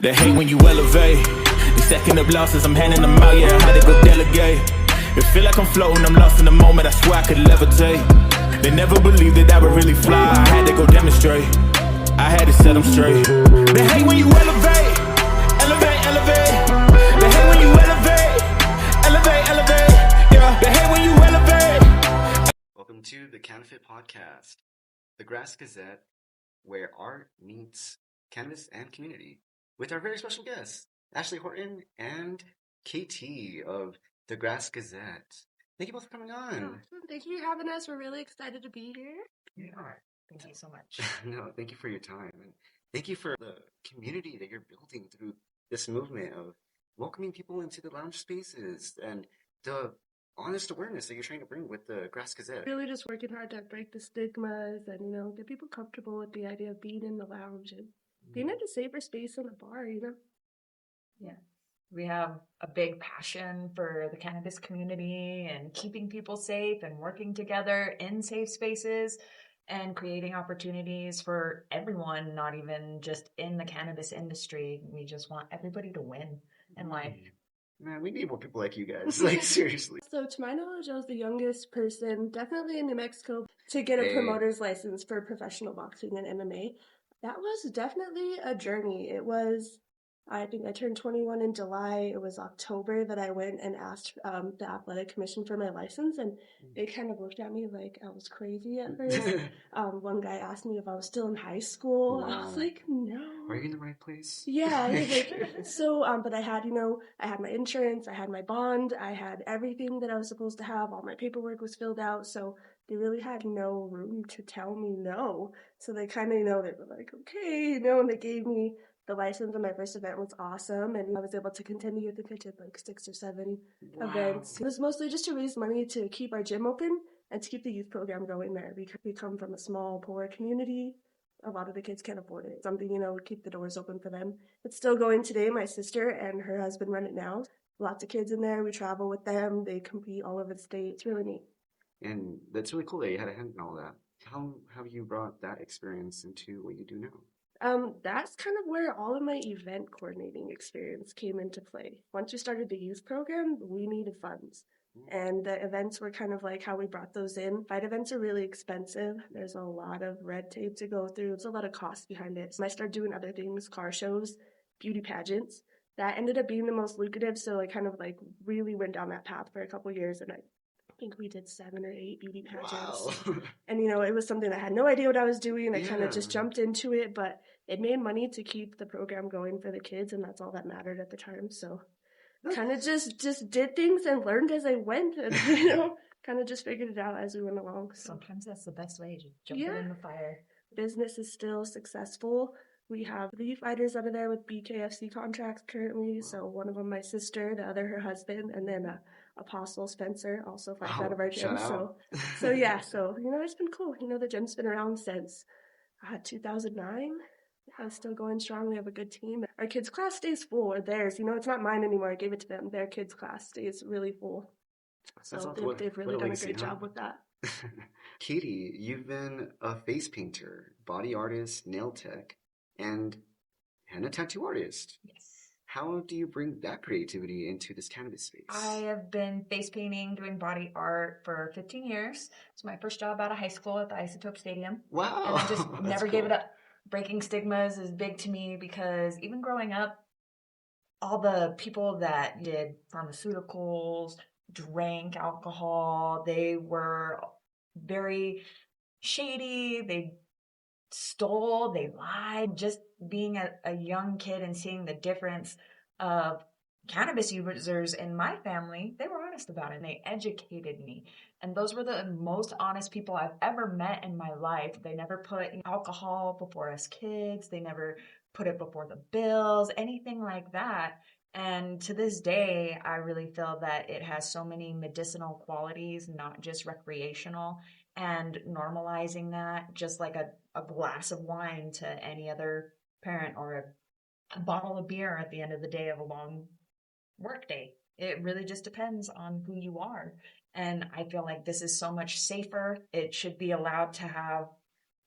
They hate when you elevate. They stacking up losses, I'm handing them out, yeah, how they go delegate. It feel like I'm floating, I'm lost in the moment, I swear I could levitate. They never believed that I would really fly, I had to go demonstrate. I had to set them straight. They hate when you elevate, elevate, elevate. They hate when you elevate, elevate, elevate. Yeah, they hate when you elevate. Welcome to the CannaFit Podcast, the Grass Gazette, where art meets cannabis and community, with our very special guests, Ashley Horton and KT of the Grass Gazette. Thank you both for coming on. Awesome. Thank you for having us. We're really excited to be here. Yeah. Thank you so much. No, thank you for your time. And thank you for the community that you're building through this movement of welcoming people into the lounge spaces and the honest awareness that you're trying to bring with the Grass Gazette. Really just working hard to break the stigmas and, get people comfortable with the idea of being in the lounge and being at a safer space in a bar, Yeah. We have a big passion for the cannabis community and keeping people safe and working together in safe spaces and creating opportunities for everyone, not even just in the cannabis industry. We just want everybody to win in life. Man, we need more people like you guys. Like, seriously. So to my knowledge, I was the youngest person, definitely in New Mexico, to get a promoter's license for professional boxing and MMA. That was definitely a journey. It was, I think I turned 21 in July. It was October that I went and asked the athletic commission for my license, and they kind of looked at me like I was crazy at first. One guy asked me if I was still in high school. Wow. I was like, no. Are you in the right place? Yeah. But I had, I had my insurance, I had my bond, I had everything that I was supposed to have. All my paperwork was filled out, so they really had no room to tell me no. So they kind of, they were like, okay, and they gave me the license, and my first event was awesome, and I was able to continue. I think I did like 6 or 7 events. It was mostly just to raise money to keep our gym open and to keep the youth program going there, because we come from a small, poor community. A lot of the kids can't afford it. Something, keep the doors open for them. It's still going today. My sister and her husband run it now. Lots of kids in there. We travel with them. They compete all over the state. It's really neat. And that's really cool that you had a hand in all that. How have you brought that experience into what you do now? That's kind of where all of my event coordinating experience came into play. Once we started the youth program, we needed funds. And the events were kind of like how we brought those in. Fight events are really expensive. There's a lot of red tape to go through. There's a lot of cost behind it. So I started doing other things, car shows, beauty pageants. That ended up being the most lucrative. So I kind of really went down that path for a couple years, and I think we did 7 or 8 beauty pageants. Wow. And, it was something I had no idea what I was doing. I kind of just jumped into it, but it made money to keep the program going for the kids, and that's all that mattered at the time. So kind of just did things and learned as I went, and, kind of just figured it out as we went along. So. Sometimes that's the best way, just jumping in the fire. Business is still successful. We have 3 fighters out of there with BKFC contracts currently. So one of them, my sister, the other, her husband, and then Apostle Spencer also fights out of our gym. So it's been cool. The gym's been around since 2009. It's still going strong. We have a good team. Our kids' class stays full, or theirs. It's not mine anymore. I gave it to them. Their kids' class stays really full. So they've really done a great job with that. Katie, you've been a face painter, body artist, nail tech, and a tattoo artist. Yes. How do you bring that creativity into this cannabis space? I have been face painting, doing body art for 15 years. It's my first job out of high school at the S2Ep7 Stadium. Wow. And I just never gave it up. Breaking stigmas is big to me, because even growing up, all the people that did pharmaceuticals, drank alcohol, they were very shady, they stole, they lied. Just being a young kid and seeing the difference of cannabis users in my family, they were honest about it and they educated me. And those were the most honest people I've ever met in my life. They never put alcohol before us kids. They never put it before the bills, anything like that. And to this day, I really feel that it has so many medicinal qualities, not just recreational, and normalizing that just like a glass of wine to any other parent, or a bottle of beer at the end of the day of a long work day. It really just depends on who you are. And I feel like this is so much safer. It should be allowed to have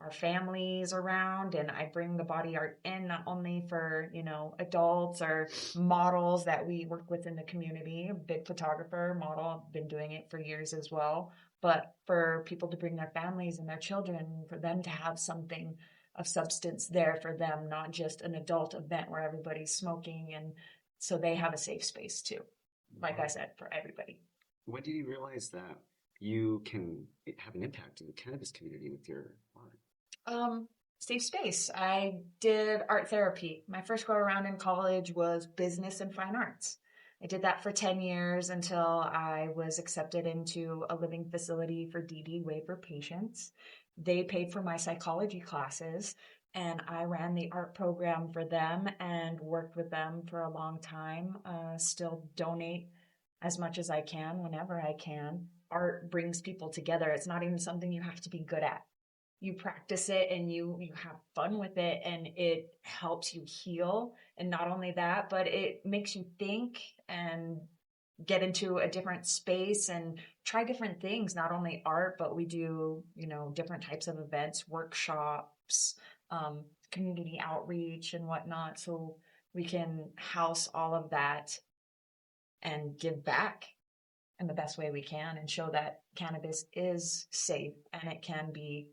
our families around, and I bring the body art in not only for, adults or models that we work with in the community, a big photographer, model, I've been doing it for years as well, but for people to bring their families and their children, for them to have something of substance there for them, not just an adult event where everybody's smoking, and so they have a safe space too. Like I said, for everybody. When did you realize that you can have an impact in the cannabis community with your art? Safe space. I did art therapy. My first go around in college was business and fine arts. I did that for 10 years until I was accepted into a living facility for DD waiver patients. They paid for my psychology classes, and I ran the art program for them and worked with them for a long time. Still donate as much as I can whenever I can. Art brings people together. It's not even something you have to be good at. You practice it and you have fun with it, and it helps you heal. And not only that, but it makes you think and get into a different space and try different things, not only art, but we do, different types of events, workshops, community outreach and whatnot. So we can house all of that and give back in the best way we can and show that cannabis is safe and it can be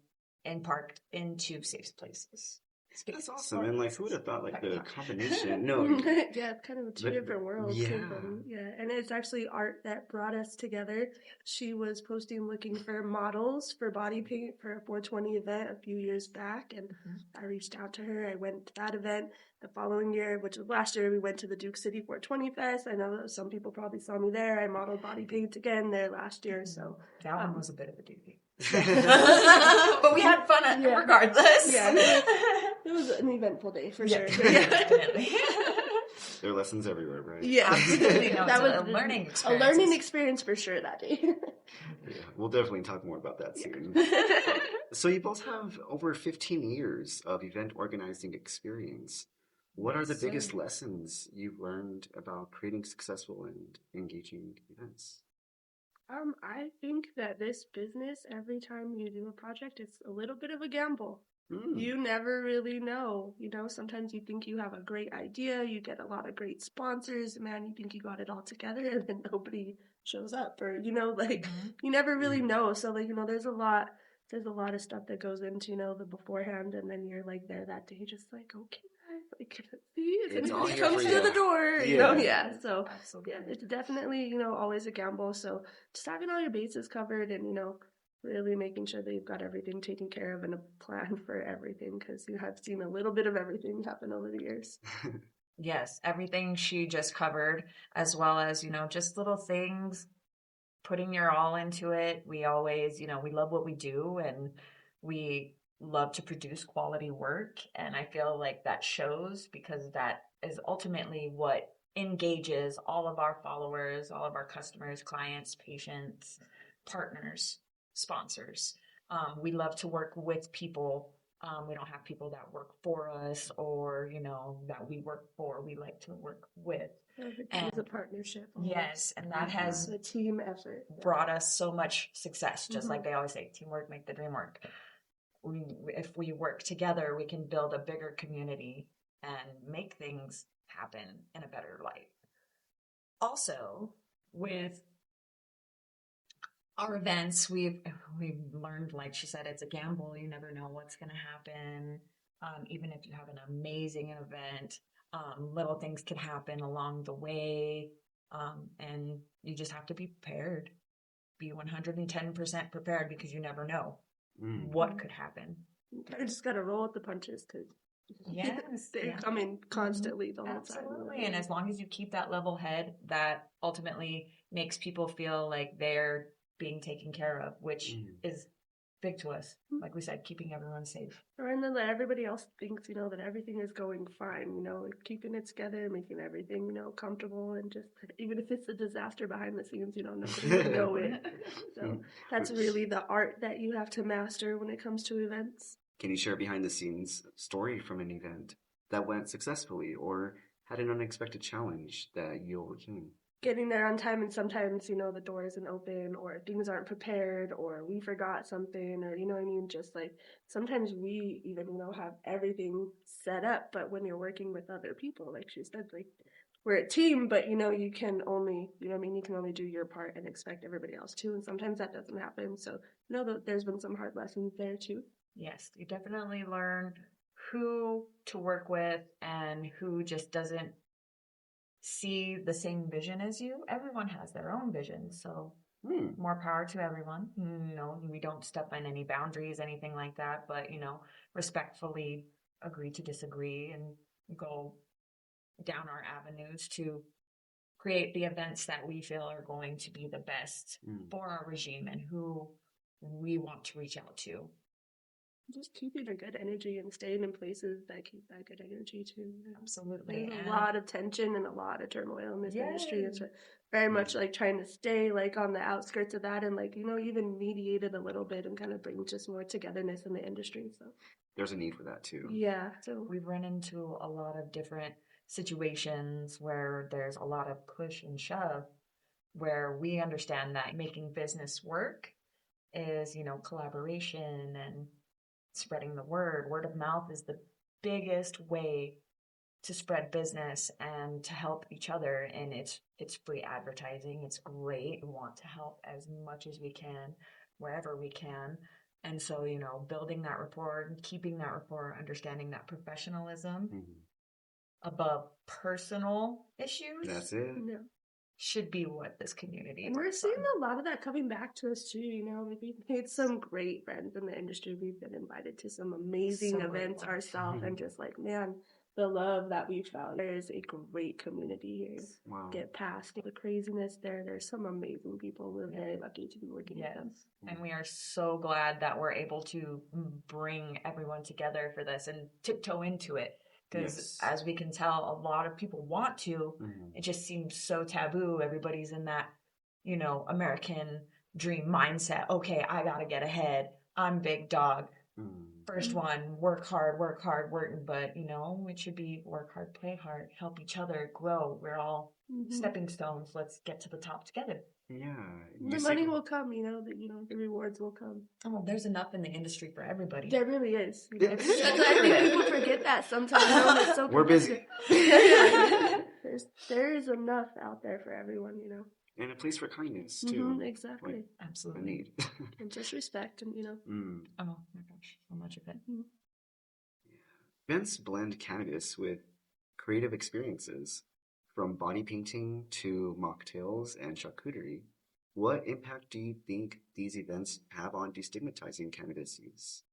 parked into safe places. That's awesome. And who would have thought the combination? No. Yeah, kind of two different worlds. Yeah. And it's actually art that brought us together. She was posting looking for models for body paint for a 420 event a few years back, and I reached out to her. I went to that event. The following year, which was last year, we went to the Duke City 420 Fest. I know that some people probably saw me there. I modeled body paint again there last year. So that one was a bit of a doozy. But we had fun regardless. Yeah, it was an eventful day for sure. Yeah, definitely. There are lessons everywhere, right? Yeah, absolutely. That was a learning experience. A learning experience for sure that day. Yeah, we'll definitely talk more about that soon. So you both have over 15 years of event organizing experience. What are the biggest lessons you've learned about creating successful and engaging events? I think that this business, every time you do a project, it's a little bit of a gamble. You never really know. Sometimes you think you have a great idea, you get a lot of great sponsors, man, you think you got it all together, and then nobody shows up, or, you never really know. So, there's a lot of stuff that goes into, the beforehand, and then you're, there that day, just okay. See, it's all it here comes for through you. the door, Yeah. So absolutely. Yeah, it's definitely always a gamble. So just having all your bases covered, and really making sure that you've got everything taken care of and a plan for everything, because you have seen a little bit of everything happen over the years. Yes, everything she just covered, as well as just little things, putting your all into it. We always, we love what we do, and we love to produce quality work, and I feel like that shows, because that is ultimately what engages all of our followers, all of our customers, clients, patients, partners, sponsors. We love to work with people. We don't have people that work for us or that we work for. We like to work with. It's a partnership. Yes, and that has a team effort. Brought us so much success. Just like they always say, teamwork make the dream work. If we work together, we can build a bigger community and make things happen in a better light. Also, with our events, we've learned, like she said, it's a gamble. You never know what's going to happen. Even if you have an amazing event, little things could happen along the way, and you just have to be prepared. Be 110% prepared, because you never know what could happen. You just got to roll with the punches, because they're coming constantly the whole time. Absolutely, and as long as you keep that level head, that ultimately makes people feel like they're being taken care of, which is big to us. Like we said, keeping everyone safe. And then that everybody else thinks, that everything is going fine, keeping it together, making everything, comfortable, and just, even if it's a disaster behind the scenes, nobody will know it. So that's really the art that you have to master when it comes to events. Can you share a behind the scenes story from an event that went successfully or had an unexpected challenge that you overcame? getting there on time, and sometimes, you know, the door isn't open or things aren't prepared or we forgot something, or, you know what I mean? Just like sometimes we even, you know, have everything set up, but when you're working with other people, like she said, like we're a team, but you know, you can only, you know what I mean? You can only do your part and expect everybody else to. And sometimes that doesn't happen. So, you know, there's been some hard lessons there too. Yes, you definitely learn who to work with and who just doesn't see the same vision as you. Everyone has their own vision, so more power to everyone. You know, we don't step on any boundaries, anything like that, but, you know, respectfully agree to disagree and go down our avenues to create the events that we feel are going to be the best for our regime and who we want to reach out to. Just keeping a good energy and staying in places that keep that good energy too. Absolutely. There's a lot of tension and a lot of turmoil in this industry. It's very much like trying to stay like on the outskirts of that and like, you know, even mediate it a little bit and kind of bring just more togetherness in the industry. So there's a need for that too. Yeah. So we've run into a lot of different situations where there's a lot of push and shove, where we understand that making business work is, you know, collaboration and spreading the word. Word of mouth is the biggest way to spread business and to help each other. And it's free advertising. It's great. We want to help as much as we can, wherever we can. And so, you know, building that rapport, keeping that rapport, understanding that professionalism above personal issues. That's it. Yeah. Should be what this community and we're seeing a lot of that coming back to us too. You know, we've made some great friends in the industry. We've been invited to some amazing events ourselves, and just like, man, the love that we found. There is a great community here. Wow. Get past the craziness there. There's some amazing people. We're very lucky to be working with them. And we are so glad that we're able to bring everyone together for this and tiptoe into it. Because as we can tell, a lot of people want to. It just seems so taboo. Everybody's in that, you know, American dream mindset. Okay, I got to get ahead. I'm big dog. First one, work hard. But, you know, it should be work hard, play hard, help each other grow. We're all stepping stones. Let's get to the top together. Yeah. The money will come, you know, the rewards will come. Oh, there's enough in the industry for everybody. There really is. You know? I think people forget that sometimes. It's so we're busy. There is enough out there for everyone, you know. And a place for kindness, too. Exactly. Like, absolutely. A need. And just respect, and, you know. Oh, my gosh. So much of it. Events blend cannabis with creative experiences. From body painting to mocktails and charcuterie, what impact do you think these events have on destigmatizing cannabis use?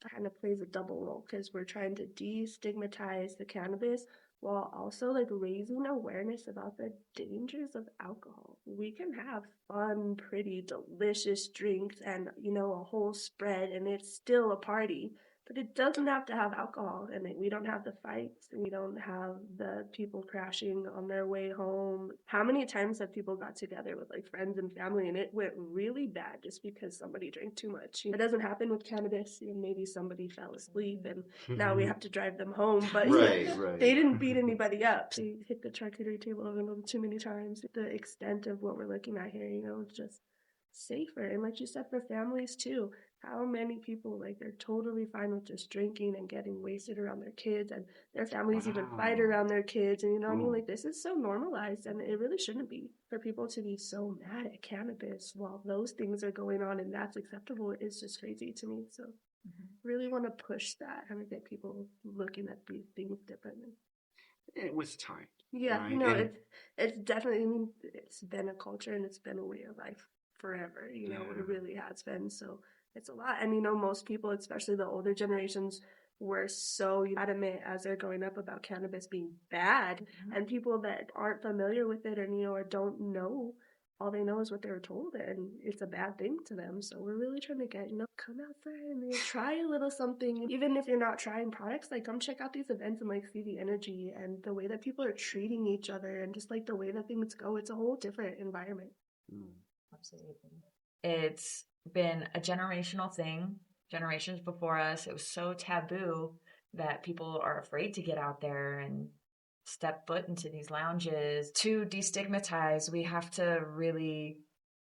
That kind of plays a double role because we're trying to destigmatize the cannabis while also like raising awareness about the dangers of alcohol. We can have fun, pretty, delicious drinks and, you know, a whole spread, and it's still a party. But it doesn't have to have alcohol in it. We don't have the fights. We don't have the people crashing on their way home. How many times have people got together with like friends and family and it went really bad just because somebody drank too much? It doesn't happen with cannabis. You know, maybe somebody fell asleep and now we have to drive them home. But right. They didn't beat anybody up. They hit the charcuterie table a little too many times. The extent of what we're looking at here, you know, it's just safer. And like you said, for families too. How many people, like, they're totally fine with just drinking and getting wasted around their kids, and their families even fight around their kids, and you know what I mean? Like, this is so normalized, and it really shouldn't be. For people to be so mad at cannabis while those things are going on and that's acceptable is just crazy to me. So really want to push that and get people looking at these things differently. It was time. Yeah, right? You know, it's definitely, I mean, it's been a culture and it's been a way of life forever, you know, it really has been. So it's a lot. And, you know, most people, especially the older generations, were so adamant as they're growing up about cannabis being bad. And people that aren't familiar with it and, you know, or don't know, all they know is what they were told, and it's a bad thing to them. So we're really trying to get, you know, come outside and try a little something. Even if you're not trying products, like, come check out these events and, like, see the energy and the way that people are treating each other and just, like, the way that things go. It's a whole different environment. Absolutely. It's been a generational thing. Generations before us, it was so taboo that people are afraid to get out there and step foot into these lounges. To destigmatize, we have to really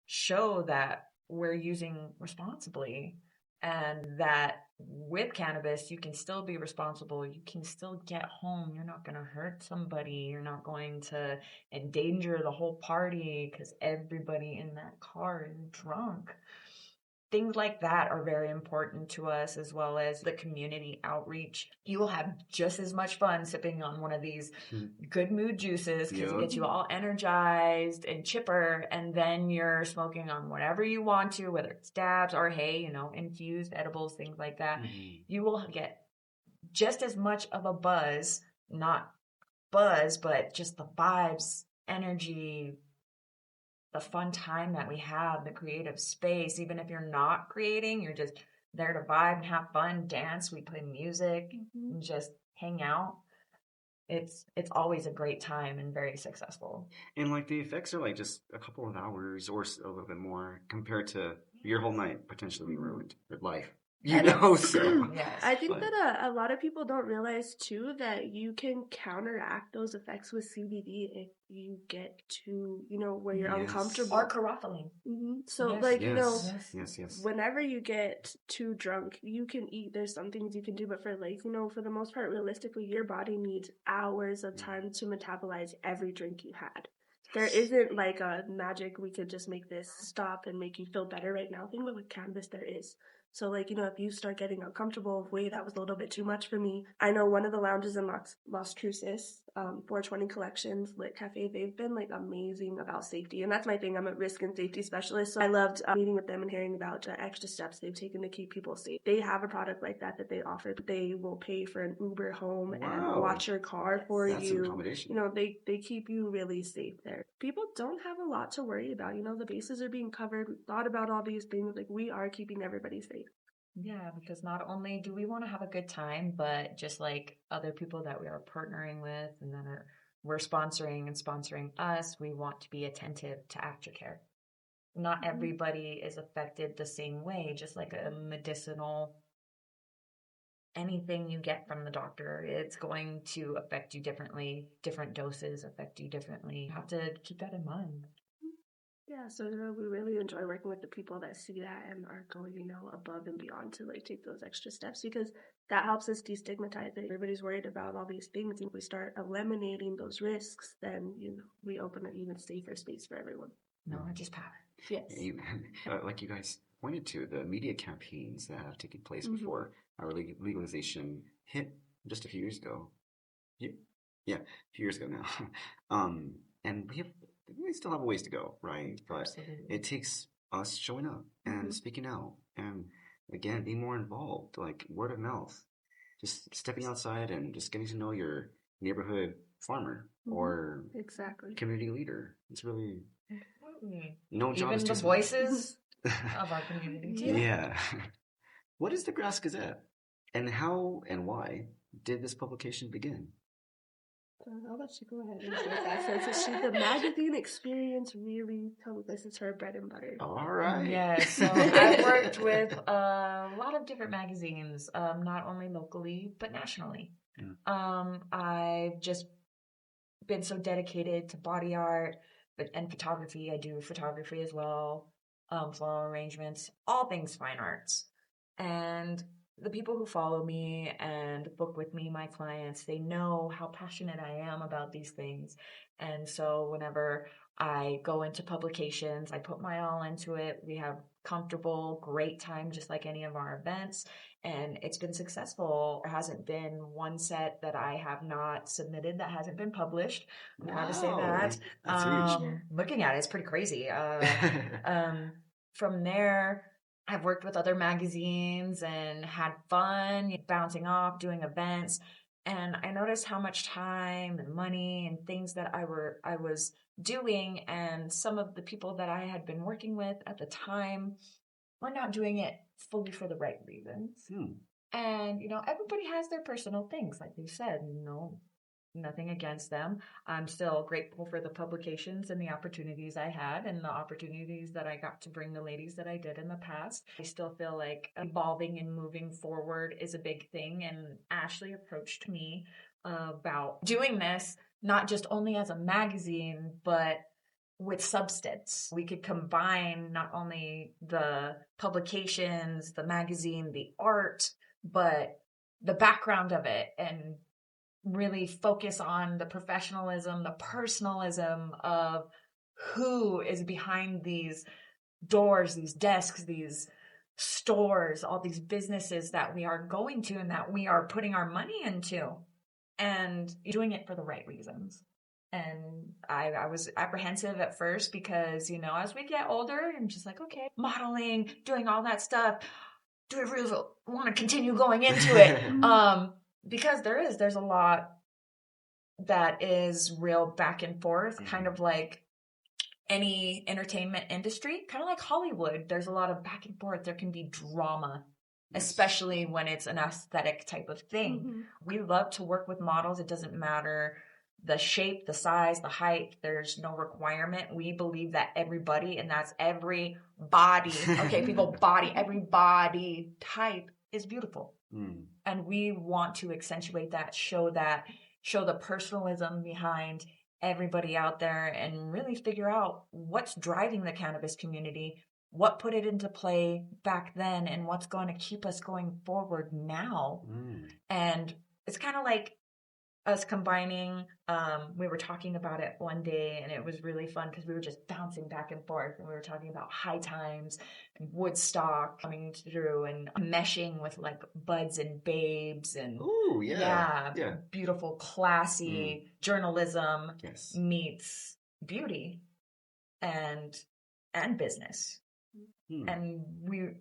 show that we're using responsibly, and that with cannabis, you can still be responsible. You can still get home. You're not going to hurt somebody. You're not going to endanger the whole party because everybody in that car is drunk. Things like that are very important to us, as well as the community outreach. You will have just as much fun sipping on one of these good mood juices because it gets you all energized and chipper, and then you're smoking on whatever you want to, whether it's dabs or, hey, infused edibles, things like that. You will get just as much of a buzz, not buzz, but just the vibes, energy, the fun time that we have, the creative space. Even if you're not creating, you're just there to vibe and have fun, dance. We play music and just hang out. It's always a great time and very successful. And like the effects are like just a couple of hours or a little bit more compared to your whole night potentially being ruined, your life. So Yes. I think that a lot of people don't realize too that you can counteract those effects with CBD if you get to, where you're uncomfortable. Or carotene. So, yes. whenever you get too drunk, you can eat. There's some things you can do, but for for the most part, realistically, your body needs hours of time to metabolize every drink you had. There isn't like a magic, we could just make this stop and make you feel better right now thing, but with cannabis, there is. So, if you start getting uncomfortable, wait, that was a little bit too much for me. I know one of the lounges in Las Cruces, 420 Collections, Lit Cafe, they've been, amazing about safety. And that's my thing. I'm a risk and safety specialist. So I loved meeting with them and hearing about extra steps they've taken to keep people safe. They have a product like that they offer. They will pay for an Uber home and watch your car for That's you. An accommodation. They keep you really safe there. People don't have a lot to worry about. The bases are being covered. We thought about all these things. We are keeping everybody safe. Yeah, because not only do we want to have a good time, but just like other people that we are partnering with and that we're sponsoring us, we want to be attentive to aftercare. Not everybody is affected the same way, just like a medicinal, anything you get from the doctor, it's going to affect you differently. Different doses affect you differently. You have to keep that in mind. Yeah, so we really enjoy working with the people that see that and are going, above and beyond to take those extra steps, because that helps us destigmatize it. Everybody's worried about all these things, and if we start eliminating those risks, then we open an even safer space for everyone. Knowledge is power. Yes. Like you guys pointed to, the media campaigns that have taken place before our legalization hit just a few years ago. Yeah, a few years ago now. And we still have a ways to go, right? But Absolutely. It takes us showing up and speaking out and, again, being more involved, like word of mouth. Just stepping outside and just getting to know your neighborhood farmer or community leader. It's really no job is too the voices of our community too. Yeah. What is the Grass Gazette, and how and why did this publication begin? I'll let you go ahead and say that. So the magazine experience really this is her bread and butter. All right. Yeah, so I've worked with a lot of different magazines, not only locally, but nationally. I've just been so dedicated to body art and photography. I do photography as well, floral arrangements, all things fine arts. And the people who follow me and book with me, my clients, they know how passionate I am about these things. And so whenever I go into publications, I put my all into it. We have comfortable, great time, just like any of our events. And it's been successful. There hasn't been one set that I have not submitted that hasn't been published. I'm proud to say that. That's huge. Looking at it, it's pretty crazy. From there, I've worked with other magazines and had fun bouncing off, doing events. And I noticed how much time and money and things that I was doing, and some of the people that I had been working with at the time were not doing it fully for the right reasons. And, everybody has their personal things, like you said, nothing against them. I'm still grateful for the publications and the opportunities I had and the opportunities that I got to bring the ladies that I did in the past. I still feel like evolving and moving forward is a big thing. And Ashley approached me about doing this not just only as a magazine, but with substance. We could combine not only the publications, the magazine, the art, but the background of it, and really focus on the professionalism, the personalism of who is behind these doors, these desks, these stores, all these businesses that we are going to and that we are putting our money into, and doing it for the right reasons. And I was apprehensive at first because, as we get older, I'm just like, okay, modeling, doing all that stuff. Do I really want to continue going into it? Because there's a lot that is real back and forth, kind of like any entertainment industry, kind of like Hollywood. There's a lot of back and forth. There can be drama, especially when it's an aesthetic type of thing. We love to work with models. It doesn't matter the shape, the size, the height. There's no requirement. We believe that everybody, and that's every body, okay, people body, every body type is beautiful. And we want to accentuate that, show the personalism behind everybody out there, and really figure out what's driving the cannabis community, what put it into play back then, and what's going to keep us going forward now. And it's kind of like us combining, we were talking about it one day, and it was really fun because we were just bouncing back and forth, and we were talking about High Times and Woodstock coming through and meshing with like Buds and Babes and beautiful, classy journalism meets beauty and business. And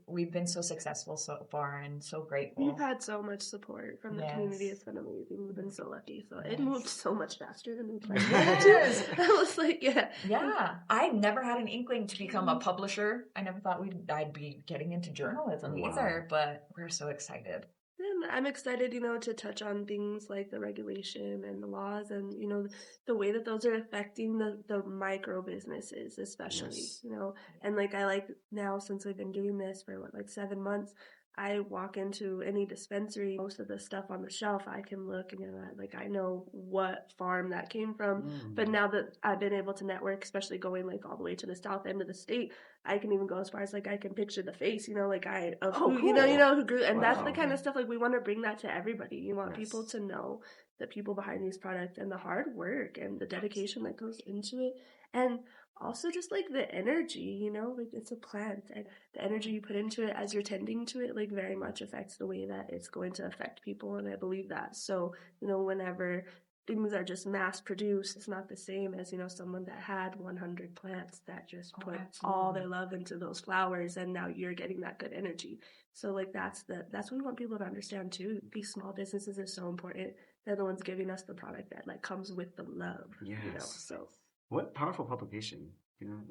we've been so successful so far and so grateful. We've had so much support from the community. It's been amazing. We've been so lucky. So it moved so much faster than we planned. I was like, I never had an inkling to become a publisher. I never thought I'd be getting into journalism either, but we're so excited. And I'm excited, to touch on things like the regulation and the laws and, the way that those are affecting the micro businesses, especially, and I like now, since I've been doing this for 7 months, I walk into any dispensary, most of the stuff on the shelf, I can look and I know what farm that came from. But now that I've been able to network, especially going all the way to the south end of the state, I can even go as far as I can picture the face, who grew, and that's the kind of stuff we want to bring that to everybody. You want people to know the people behind these products and the hard work and the dedication that goes into it, and also just the energy, it's a plant, and the energy you put into it as you're tending to it very much affects the way that it's going to affect people, and I believe that. So whenever things are just mass produced, it's not the same as someone that had 100 plants that just put all their love into those flowers, and now you're getting that good energy. So that's what we want people to understand too. These small businesses are so important. They're the ones giving us the product that comes with the love. So what powerful publication.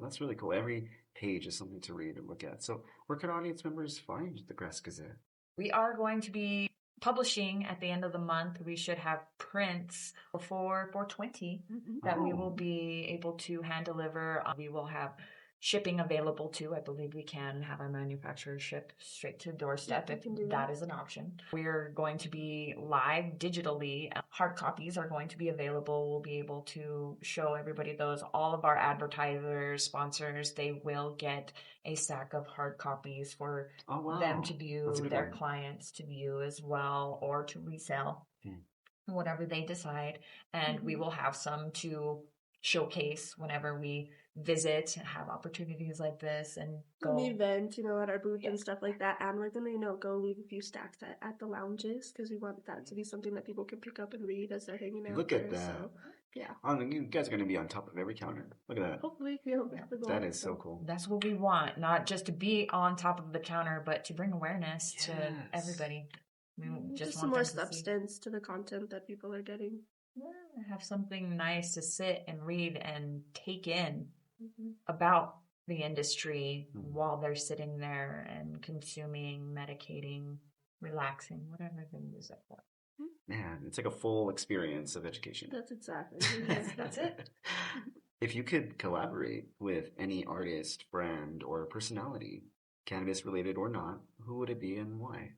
That's really cool. Every page is something to read and look at. So where can audience members find the Grass Gazette? We are going to be publishing at the end of the month. We should have prints before 4/20 that we will be able to hand deliver. We will have shipping available too. I believe we can have our manufacturers ship straight to doorstep if that is an option. We're going to be live digitally. Hard copies are going to be available. We'll be able to show everybody those. All of our advertisers, sponsors, they will get a stack of hard copies for them to view, their clients to view as well, or to resell, whatever they decide. And we will have some to showcase whenever we visit and have opportunities like this and go an event, at our booth and stuff like that. And we're gonna, go leave a few stacks at the lounges because we want that to be something that people can pick up and read as they're hanging out. Look at that. So, yeah. You guys are going to be on top of every counter. Look at that. Hopefully, that is so cool. That's what we want. Not just to be on top of the counter, but to bring awareness to everybody. We just some more substance to the content that people are getting. Yeah, have something nice to sit and read and take in about the industry while they're sitting there and consuming, medicating, relaxing, whatever they use it for. Man, it's like a full experience of education. That's exactly. That's it. If you could collaborate with any artist, brand, or personality, cannabis related or not, who would it be and why?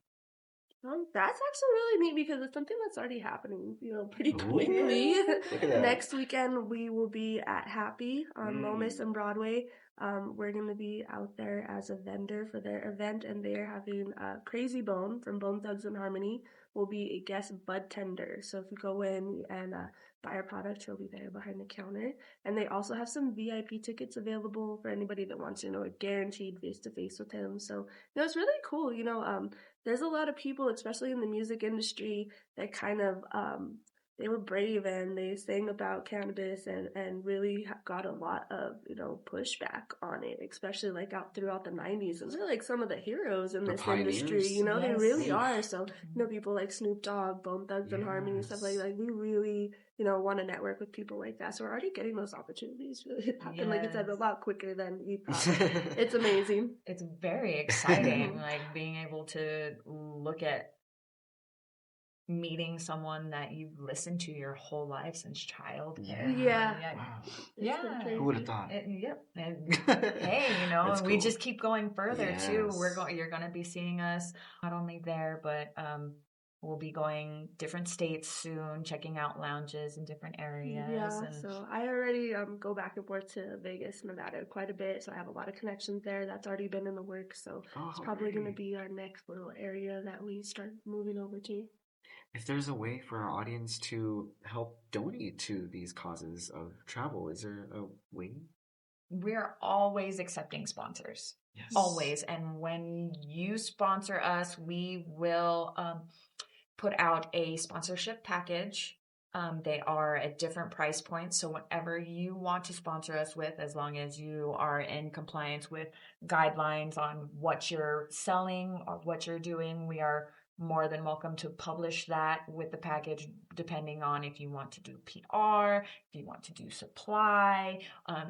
That's actually really neat because it's something that's already happening, pretty quickly. Look at that. Next weekend, we will be at Happy on Lomas and Broadway. We're going to be out there as a vendor for their event, and they're having Crazy Bone from Bone Thugs and Harmony will be a guest bud tender. So if you go in and buy our product, he'll be there behind the counter. And they also have some VIP tickets available for anybody that wants, a guaranteed face-to-face with him. So, it's really cool. There's a lot of people, especially in the music industry, that kind of, they were brave and they sang about cannabis and really got a lot of, pushback on it, especially like out throughout the 90s. And they're like some of the heroes in this industry, Yes. They really are. So, people like Snoop Dogg, Bone Thugs and Harmony, stuff like that. We really, want to network with people like that. So we're already getting those opportunities. It happened, like I said, a lot quicker than we thought. It's amazing. It's very exciting, like being able to look at meeting someone that you've listened to your whole life since childhood. Yeah. Yeah. Who would have thought? Yep. And hey, That's we cool. just keep going further too. Yes. You're going to be seeing us not only there, but we'll be going different states soon, checking out lounges in different areas. Yeah, so I already go back and forth to Vegas, Nevada quite a bit, so I have a lot of connections there. That's already been in the works, so it's probably going to be our next little area that we start moving over to. If there's a way for our audience to help donate to these causes of travel, is there a way? We're always accepting sponsors. Yes. Always. And when you sponsor us, we will put out a sponsorship package. They are at different price points. So whatever you want to sponsor us with, as long as you are in compliance with guidelines on what you're selling or what you're doing, we are more than welcome to publish that with the package, depending on if you want to do PR, if you want to do supply,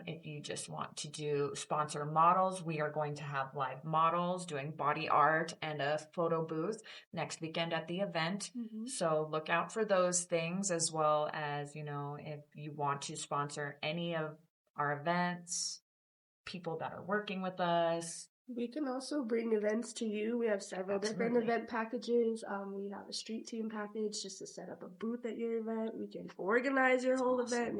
if you just want to do sponsor models. We are going to have live models doing body art and a photo booth next weekend at the event. Mm-hmm. So look out for those things, as well as, if you want to sponsor any of our events, people that are working with us. We can also bring events to you. We have several different event packages. We have a street team package just to set up a booth at your event. We can organize your whole event.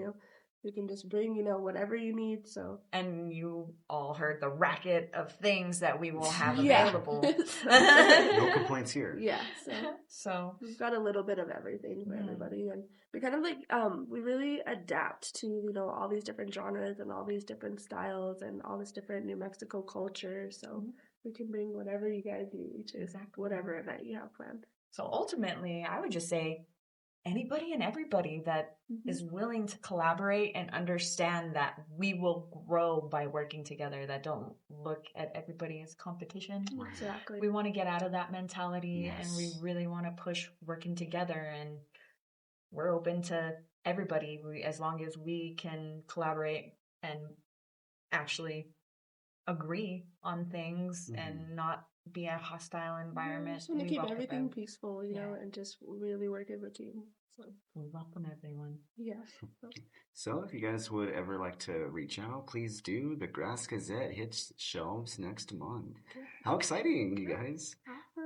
We can just bring, whatever you need. So. And you all heard the racket of things that we will have available. No complaints here. Yeah. So we've got a little bit of everything for everybody. And we kind of we really adapt to, all these different genres and all these different styles and all this different New Mexico culture. So we can bring whatever you guys need to whatever event you have planned. So ultimately, I would just say, anybody and everybody that is willing to collaborate and understand that we will grow by working together, that don't look at everybody as competition. Exactly. We want to get out of that mentality, and we really want to push working together, and we're open to everybody as long as we can collaborate and actually agree on things and not be a hostile environment. Just want to keep everything peaceful, and just really work as a team. So we welcome everyone. Yes. So if you guys would ever like to reach out, please do. The Grass Gazette hits shelves next month. How exciting, you guys.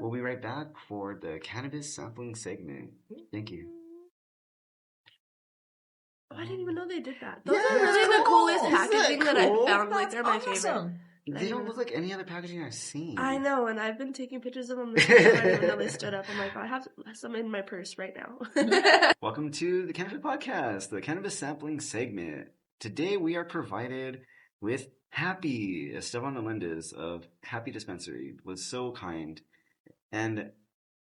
We'll be right back for the cannabis sampling segment. Thank you. Oh, I didn't even know they did that. Those are really the coolest packaging that I found. Like, they're my favorite. They don't look like any other packaging I've seen. I know, and I've been taking pictures of them. I didn't even know they stood up. I'm like, I have some in my purse right now. Welcome to the CannaFit Podcast, the cannabis sampling segment. Today we are provided with Happy. Esteban Melendez of Happy Dispensary was so kind. And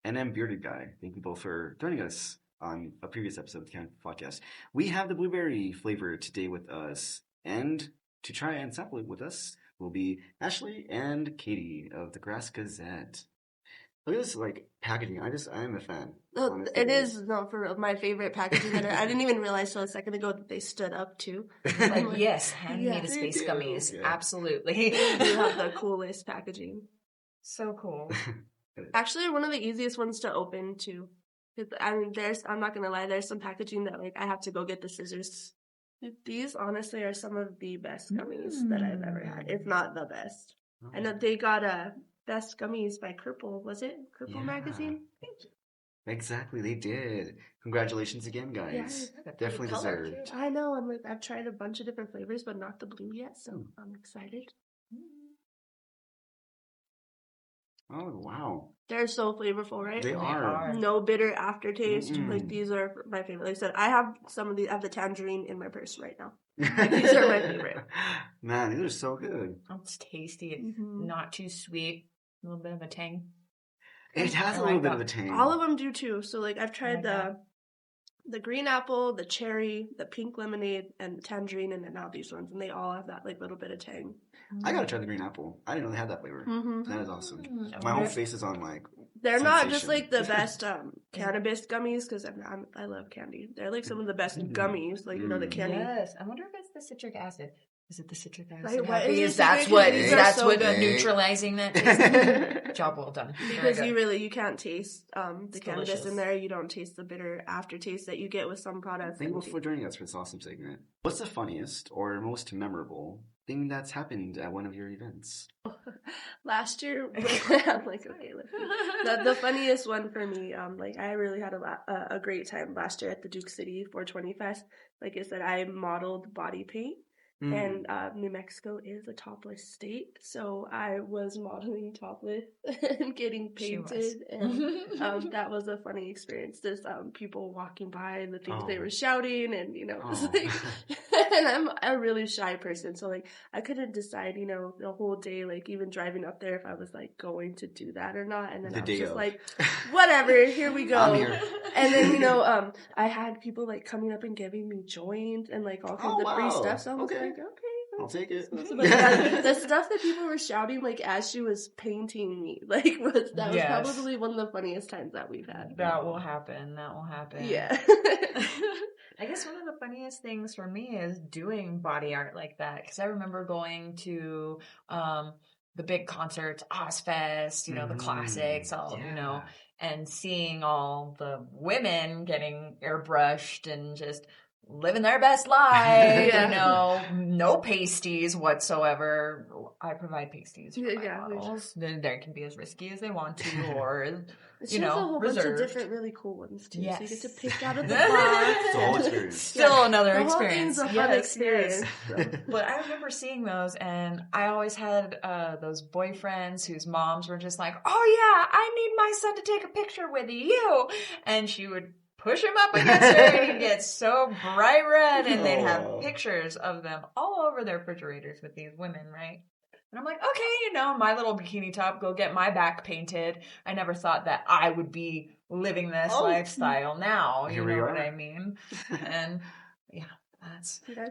NM Bearded Guy, thank you both for joining us on a previous episode of the CannaFit Podcast. We have the blueberry flavor today with us, and to try and sample it with us will be Ashley and Katie of the Grass Gazette. Look at this, packaging. I am a fan. Oh, it is for my favorite packaging. I didn't even realize till a second ago that they stood up too. Yes, handmade space gummies. Yeah. Absolutely. You have the coolest packaging. So cool. Actually, one of the easiest ones to open too. I'm not gonna lie, there's some packaging that I have to go get the scissors. These honestly are some of the best gummies that I've ever had, if not the best. I know they got best gummies by Cripple. Was it Cripple magazine? Exactly, they did. Congratulations again, guys. Yeah. Definitely deserved. I know. I've tried a bunch of different flavors, but not the blue yet, so I'm excited. Oh, wow. They're so flavorful, right? They are. No bitter aftertaste. Mm-mm. Like, these are my favorite. Like I said, I have some of these. I have the tangerine in my purse right now. These are my favorite. Man, these are so good. It's tasty. It's not too sweet. A little bit of a tang. It has a little bit of a tang. All of them do too. So like I've tried the green apple, the cherry, the pink lemonade, and the tangerine, and then now these ones, and they all have that like little bit of tang. I gotta try the green apple. I didn't know they had that flavor. That is awesome. My whole face is on like. They're not just like the best cannabis gummies, because I love candy. They're like some of the best gummies, like the candy. Yes, I wonder if it's the citric acid. Is it the citric acid? Like, what is that's what neutralizing that is. Job well done. Because you can't taste the cannabis in there. You don't taste the bitter aftertaste that you get with some products. Thank you for joining us for this awesome segment. What's the funniest or most memorable thing that's happened at one of your events? Last year, I'm like, okay, the funniest one for me, like I really had a great time last year at the Duke City 420 Fest. Like I said, I modeled body paint. And New Mexico is a topless state, so I was modeling topless and getting painted, and that was a funny experience. There's people walking by and the things they were shouting, and it's like, and I'm a really shy person, so like I couldn't decide, the whole day, like even driving up there, if I was like going to do that or not, and then I was just like, whatever, here we go. I'm here. And then I had people like coming up and giving me joints and like all kinds of free stuff, so I was like, okay, I'll take it. The stuff that people were shouting like as she was painting me, like was probably one of the funniest times that we've had. That will happen. Yeah. I guess one of the funniest things for me is doing body art like that, because I remember going to the big concerts, Ozfest, the classics, and seeing all the women getting airbrushed and just living their best life, no pasties whatsoever. I provide pasties for my models. They can be as risky as they want to, or it's a whole reserved. bunch of different really cool ones too. Yes. So you get to pick out of the box. It's a whole experience. Still another the experience. Whole thing's a fun experience. Yes. But I remember seeing those, and I always had those boyfriends whose moms were just like, "Oh yeah, I need my son to take a picture with you," and she would push him up against her, and he'd get so bright red, and they'd have pictures of them all over their refrigerators with these women, right? And I'm like, okay, my little bikini top, go get my back painted. I never thought that I would be living this lifestyle now. You know what I mean? And yeah,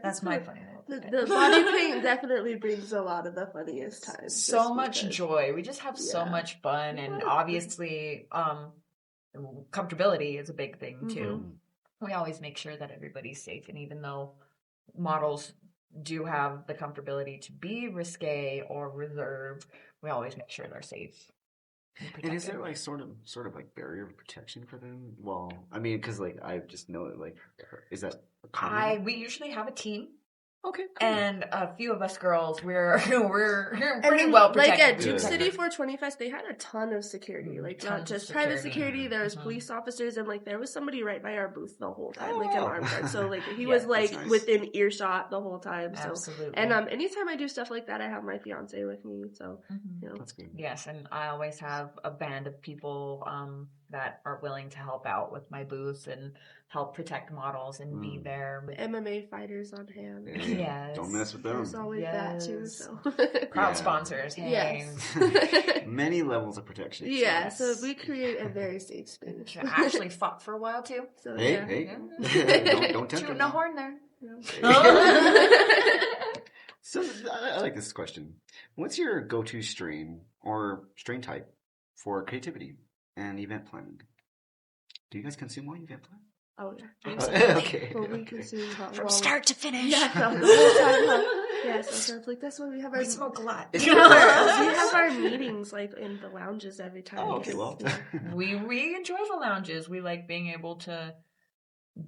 that's my funny little thing. The body paint definitely brings a lot of the funniest times. So much joy. We just have so much fun, and obviously, comfortability is a big thing too. We always make sure that everybody's safe, and even though models do have the comfortability to be risque or reserved, we always make sure they're safe. And is there like sort of like barrier of protection for them? Well, I mean, because like I just know it. Like, is that common? We usually have a team. Okay, cool. And a few of us girls, we're pretty well protected. Like at Duke City 420 Fest, they had a ton of security. Like not just private security, there was police officers, and like there was somebody right by our booth the whole time, like an armed guard. So like he was like within earshot the whole time. So. Absolutely. And anytime I do stuff like that, I have my fiance with me. So That's good. Yes, and I always have a band of people that are willing to help out with my booth and help protect models and be there. With MMA fighters on hand. Yes. Don't mess with them. There's always that too. So proud sponsors. Hey. Yes. Many levels of protection. Yeah, so we create a very safe space. I actually fought for a while too. So, Hey. Don't tempt Tooting them. a horn there. So I like this question. What's your go-to strain or strain type for creativity and event planning? Do you guys consume while you event plan? Oh, yeah. Okay. Well, we consume from start to finish. Yeah, the whole time. Yes, so it's like that's why we have our. We smoke a lot. We have our meetings like in the lounges every time. Oh, okay, well. We enjoy the lounges. We like being able to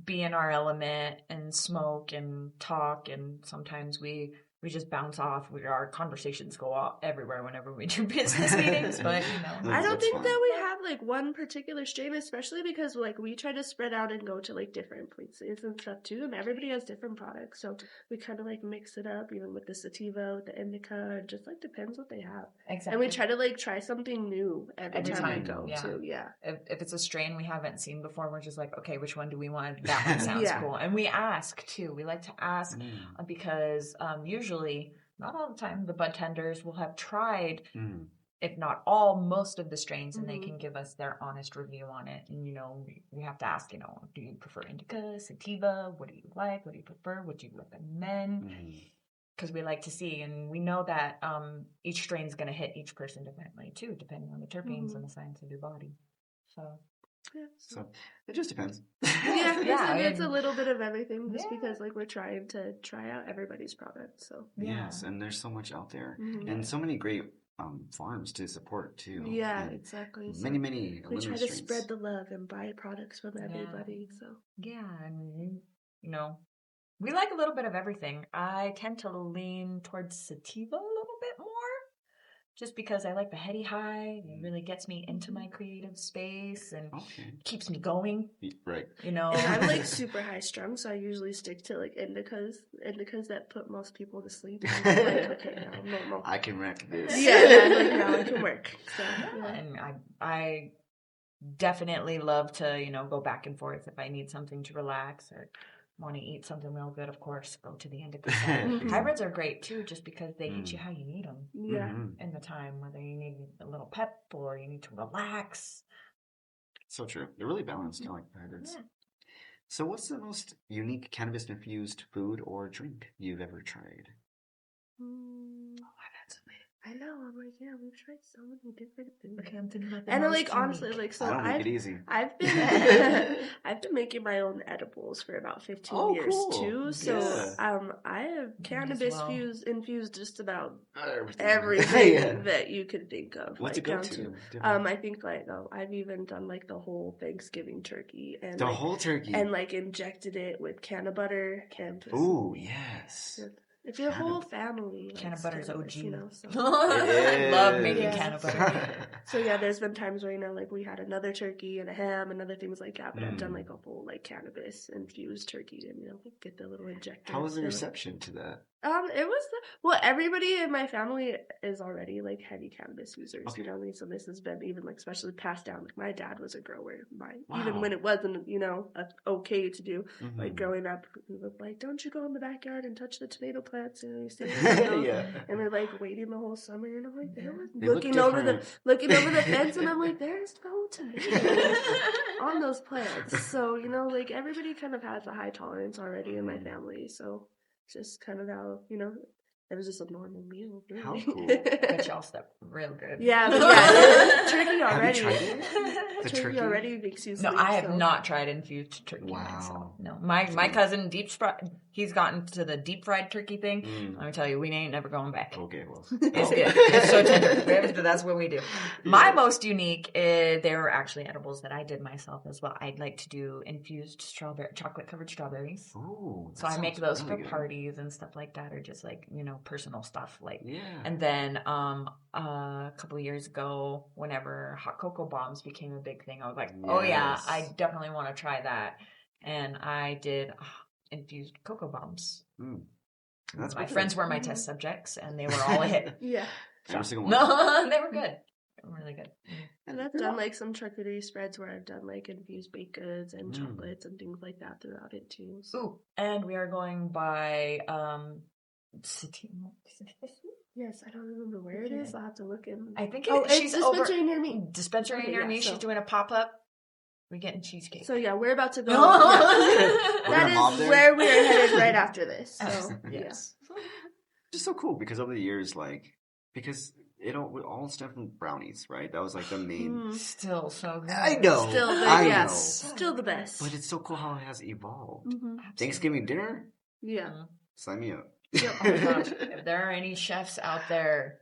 be in our element and smoke and talk, and sometimes we we just bounce off. Our conversations go out everywhere whenever we do business meetings, but I don't That's think fine. that we have like one particular strain, especially because like we try to spread out and go to like different places and stuff too, and everybody has different products, so we kind of like mix it up, even with the sativa, with the indica. It just like depends what they have, exactly. and we try to like try something new every time we go too. Yeah. If it's a strain we haven't seen before, we're just like, okay, which one do we want? That one sounds cool. And we ask too. We like to ask because usually, not all the time, the bud tenders will have tried, if not all, most of the strains, and they can give us their honest review on it. And, we have to ask, do you prefer indica, sativa? What do you like? What do you prefer? What do you recommend? Because we like to see, and we know that each strain is going to hit each person differently too, depending on the terpenes and the science of your body. So it just depends. It's a little bit of everything, just because like we're trying to try out everybody's product. So yes, and there's so much out there, and so many great farms to support too. Yeah, and exactly. Many we try to strains. spread the love and buy products from everybody. So and we like a little bit of everything. I tend to lean towards sativa a little bit more, just because I like the heady high. It really gets me into my creative space and keeps me going. Right. And I'm like super high strung, so I usually stick to like indicas that put most people to sleep. And I'm like, okay, no. I can wreck this. Now it can work. So, And I definitely love to, go back and forth if I need something to relax or want to eat something real good, of course, go to the indica side. Hybrids are great too, just because they hit you how you need them. Yeah. In the time, whether you need a little pep or you need to relax. So true. They're really balanced. I like hybrids. Yeah. So what's the most unique cannabis-infused food or drink you've ever tried? I know. I'm like, we've tried so many different things. Okay, I'm thinking about the And most like honestly, unique. like so I don't make it easy. I've been making my own edibles for about 15 years cool. too. So Yeah. I have cannabis well. infused just about Everything. everything that you could think of. What's like it go down to? I think like I've even done like the whole Thanksgiving turkey and The whole turkey. and like injected it with canna butter, cannabis. Ooh, yes. If your whole family likes Canna butter's cannabis, OG. so. I love making Yeah. canna butter. So there's been times where like we had another turkey and a ham and other things like that, but I've done like a whole like cannabis infused turkey and get the little injector. How was the reception to that? It was everybody in my family is already like heavy cannabis users, so this has been even like especially passed down. Like my dad was a grower, even when it wasn't okay to do. Like growing up, he was like, "Don't you go in the backyard and touch the tomato plants?" And you see, and they're like waiting the whole summer, and I'm like, looking over the fence, and I'm like, there's no tomatoes on those plants. So like everybody kind of has a high tolerance already in my family, so. Just kind of how, it was just a normal meal. Really. How cool. But y'all slept real good. Yeah, turkey already. Have you tried it? The turkey already makes you sleep. No, I have not tried infused turkey myself. No, my cousin he's gotten to the deep fried turkey thing. Let me tell you, we ain't never going back. Okay, well. It's good. It's so tender. That's what we do. My most unique, there were actually edibles that I did myself as well. I'd like to do infused chocolate covered strawberries. Oh, so I make those really for parties and stuff like that, or just like personal stuff. Yeah. And then a couple of years ago, whenever hot cocoa bombs became a big thing, I was like, oh yeah, I definitely want to try that. And I did infused cocoa bombs. My friends were my test subjects, and they were all a hit. Yeah. Every single one. No, they were good. Really good. And I've done like some charcuterie spreads where I've done like infused baked goods and chocolates and things like that throughout it too. So. Ooh, and we are going by Yes, I don't remember where it is. I'll have to look in. I think she's dispensary near me. Dispensary near me. She's doing a pop-up. We're getting cheesecake. So we're about to go. That is where we are headed right after this. So yes. Just so cool because over the years, because it all stemmed from brownies, right? That was like the main. Still so good. I know. Still the yes. Still the best. But it's so cool how it has evolved. Thanksgiving dinner? Yeah. Sign me up. Oh my gosh. If there are any chefs out there,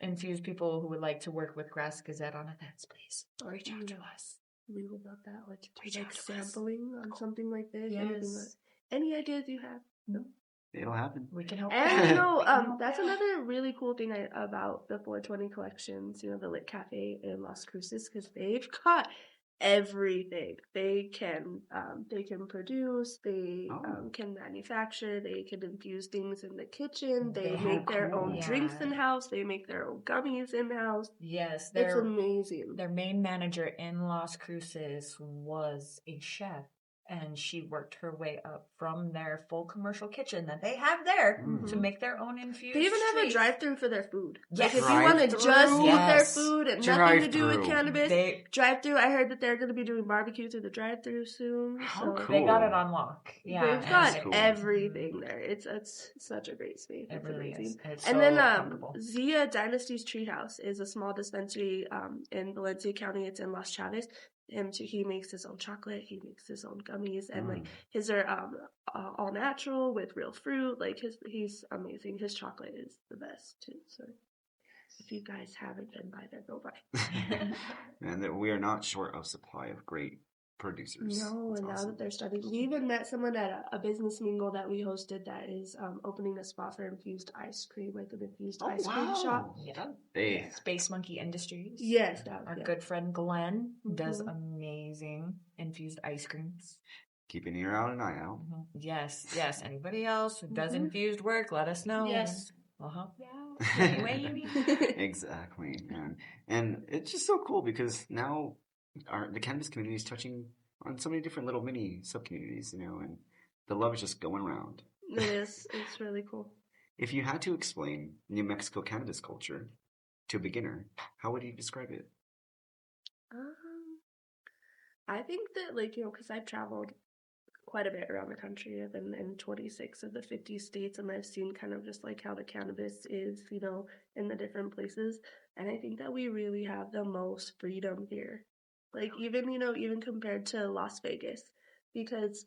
infused people who would like to work with Grass Gazette on events, please reach out to us. We would love that. Like sampling on something like this. Yes. Any ideas you have? No. It'll happen. We can help. And you know, help that's out. another really cool thing about the 420 collections. You know, the Lit Cafe in Las Cruces, because they've got everything. They can produce. They can manufacture. They can infuse things in the kitchen. They make their own drinks in house. They make their own gummies in house. Yes, it's amazing. Their main manager in Las Cruces was a chef. And she worked her way up from their full commercial kitchen that they have there to make their own infused. They even have a drive-through for their food. Yes. Like if you want to just eat their food and nothing to do with cannabis, drive-through. I heard that they're going to be doing barbecue through the drive-through soon. How cool. They got it on lock. Yeah, they've got everything there. It's such a great space. It really is. It's and so then comfortable. Zia Dynasty's Treehouse is a small dispensary in Valencia County. It's in Los Chaves. He makes his own chocolate. He makes his own gummies, and like his are all natural with real fruit. Like he's amazing. His chocolate is the best too. So if you guys haven't been by there, go by. And we are not short of supply of great producers. No, and now that they're starting, we even met someone at a business mingle that we hosted that is opening a spot for infused ice cream, like an infused ice cream shop. Yeah. Space Monkey Industries. Yes, our good friend Glenn does amazing infused ice creams. Keep an ear out and eye out. Yes. Anybody else who does infused work, let us know. Yes. We'll help you out. Any way you need. Exactly, man. And it's just so cool because now the cannabis community is touching on so many different little mini sub-communities, you know, and the love is just going around. It is. It's really cool. If you had to explain New Mexico cannabis culture to a beginner, how would you describe it? I think that, like, you know, because I've traveled quite a bit around the country. I've been in 26 of the 50 states, and I've seen kind of just like how the cannabis is, you know, in the different places. And I think that we really have the most freedom here. Like, even compared to Las Vegas, because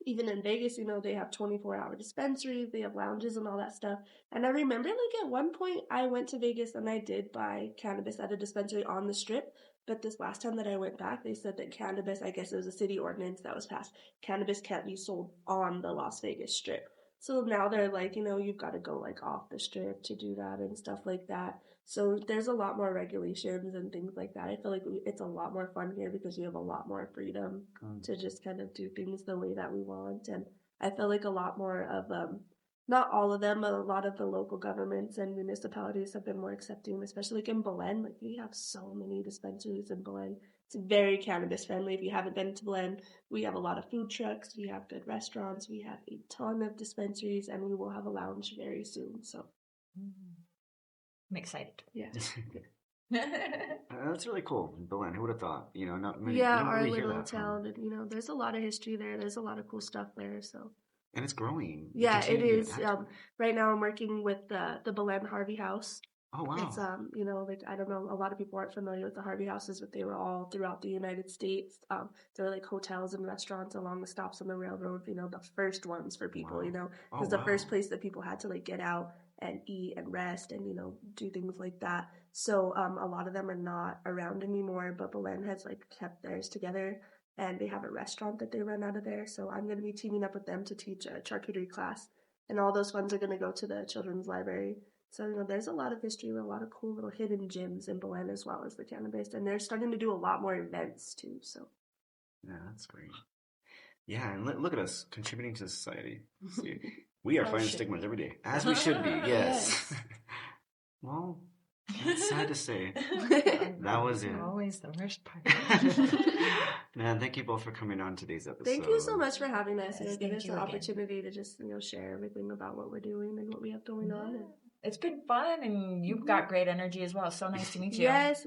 even in Vegas, you know, they have 24-hour dispensaries, they have lounges and all that stuff. And I remember, like, at one point I went to Vegas and I did buy cannabis at a dispensary on the Strip. But this last time that I went back, they said that cannabis, I guess it was a city ordinance that was passed, cannabis can't be sold on the Las Vegas Strip. So now they're like, you know, you've got to go like off the Strip to do that and stuff like that. So there's a lot more regulations and things like that. I feel like it's a lot more fun here because you have a lot more freedom to just kind of do things the way that we want. And I feel like a lot more of, not all of them, but a lot of the local governments and municipalities have been more accepting, especially like in Belen. Like, we have so many dispensaries in Belen. It's very cannabis friendly. If you haven't been to Belen, we have a lot of food trucks, we have good restaurants, we have a ton of dispensaries, and we will have a lounge very soon. So I'm excited. Yeah. That's really cool. Belen, who would have thought? You know, not many. Our really little town. And, you know, there's a lot of history there. There's a lot of cool stuff there. So. And it's growing. Yeah, it is. Right now I'm working with the Belen Harvey House. Oh, wow. It's, you know, like, I don't know, a lot of people aren't familiar with the Harvey Houses, but they were all throughout the United States. There were like hotels and restaurants along the stops on the railroad, you know, the first ones for people, you know, it was the first place that people had to like get out and eat and rest and, you know, do things like that. So a lot of them are not around anymore, but Belen has like kept theirs together. And they have a restaurant that they run out of there. So I'm going to be teaming up with them to teach a charcuterie class. And all those funds are going to go to the children's library. So, you know, there's a lot of history with a lot of cool little hidden gems in Belen as well as the cannabis. And they're starting to do a lot more events too. So. Yeah, that's great. Yeah, and look at us contributing to society. See, we are fighting stigmas every day. As we should be, yes. Well, it's sad to say. That was it. Always the worst part. Man, thank you both for coming on today's episode. Thank you so much for having us. Yes, give us an opportunity to just, you know, share everything about what we're doing and what we have going on. And it's been fun, and you've got great energy as well. So nice to meet you. Yes,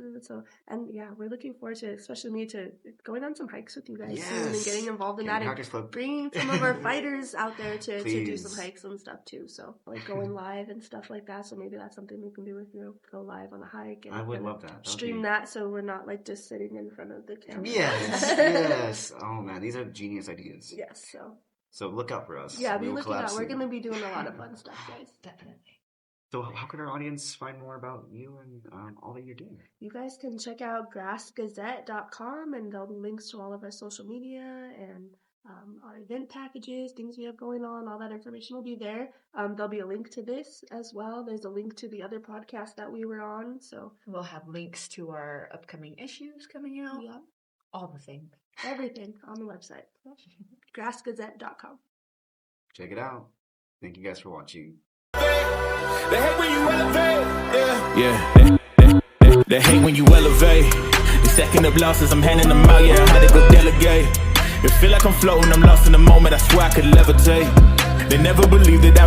and we're looking forward to, especially me, to going on some hikes with you guys soon and getting involved in that and bringing some of our fighters out there to do some hikes and stuff too. So like going live and stuff like that. So maybe that's something we can do with you. Go live on a hike. And I would love that. Stream that so we're not like just sitting in front of the camera. Yes. Oh man, these are genius ideas. Yes. So look out for us. Yeah, be looking out. We're going to be doing a lot of fun stuff, guys. Definitely. So how can our audience find more about you and all that you're doing? You guys can check out grassgazette.com, and there'll be links to all of our social media and our event packages, things we have going on, all that information will be there. There'll be a link to this as well. There's a link to the other podcast that we were on. So we'll have links to our upcoming issues coming out. yeah, All the things. everything on the website. grassgazette.com. Check it out. Thank you guys for watching. They hate when you elevate. Yeah. They hate when you elevate. The second of losses, I'm handing them out. Yeah, I had to go delegate. It feel like I'm floating, I'm lost in the moment. I swear I could levitate. They never believed that